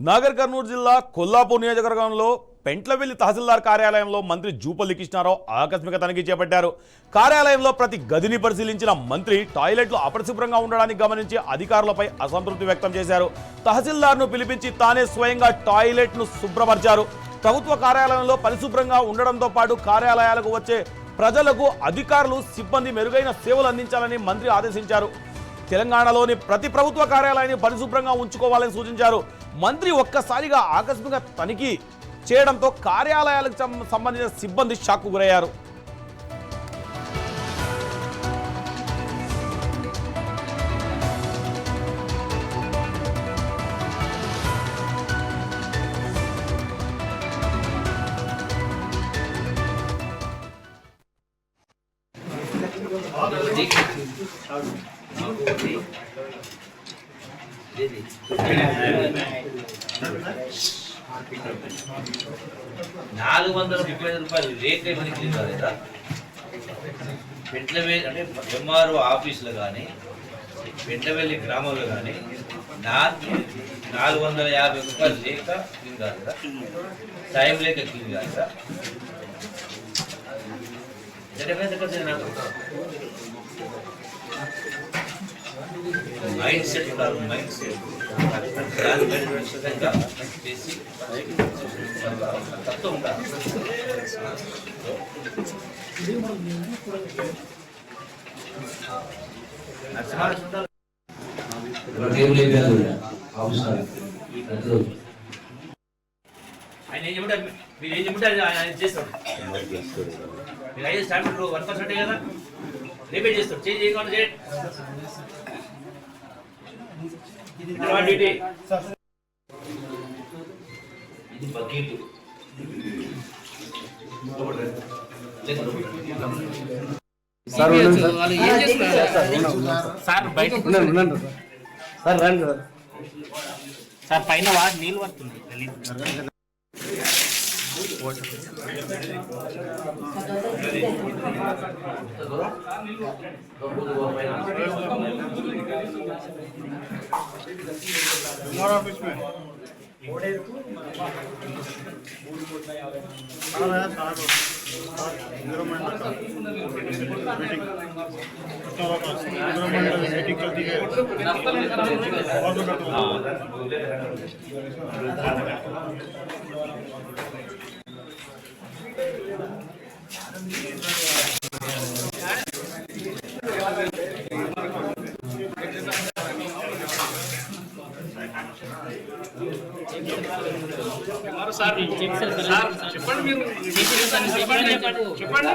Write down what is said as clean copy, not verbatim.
నాగర్ కర్నూలు జిల్లా కొల్లాపూర్ నియోజకవర్గంలో పెంట్లవెల్లి తహసీల్దార్ కార్యాలయంలో మంత్రి జూపల్లి కృష్ణారావు ఆకస్మిక తనిఖీ చేపట్టారు. కార్యాలయంలో ప్రతి గదిని పరిశీలించిన మంత్రి టాయిలెట్లు అపరిశుభ్రంగా ఉండడానికి గమనించి అధికారులపై అసంతృప్తి వ్యక్తం చేశారు. తహసీల్దార్ను పిలిపించి తానే స్వయంగా టాయిలెట్ను శుభ్రపరిచారు. ప్రభుత్వ కార్యాలయంలో పరిశుభ్రంగా ఉండడంతో పాటు కార్యాలయాలకు వచ్చే ప్రజలకు అధికారులు సిబ్బంది మెరుగైన సేవలు అందించాలని మంత్రి ఆదేశించారు. తెలంగాణలోని ప్రతి ప్రభుత్వ కార్యాలయాన్ని పరిశుభ్రంగా ఉంచుకోవాలని సూచించారు. మంత్రి ఒక్కసారిగా ఆకస్మిక తనిఖీ చేయడంతో కార్యాలయాలకు సంబంధించిన సిబ్బంది షాక్కు గురయ్యారు. ₹435 రేట్ ఏమని లేదా పెంట్లవెల్లి అంటే ఎంఆర్ఓ ఆఫీసులో కానీ పెంట్లవెల్లి గ్రామంలో కానీ ₹450 లేక క్లీన్ కాదు కదా, టైం లేక క్లీన్ కాదు కదా. నాకు మైండ్ సెట్ ఉండాలి, మైండ్ సెట్ చేసి తత్వం ఉండాలి. ఆయన ఏం చెప్తారు, మీరు ఏం చెప్తారు ఆయన చేస్తాడు. మీరు అయితే స్టాండర్డ్ 1% కదా, రేపే చేస్తాడు. చేంజ్ చేయకుండా చేయండి. ఇది బకెట్ సార్ పైన నీళ్ళు పడుతుంది. ऑफिस में मीटिंग चलती है। సార్ చెప్పండి, మీరు చెప్పండి.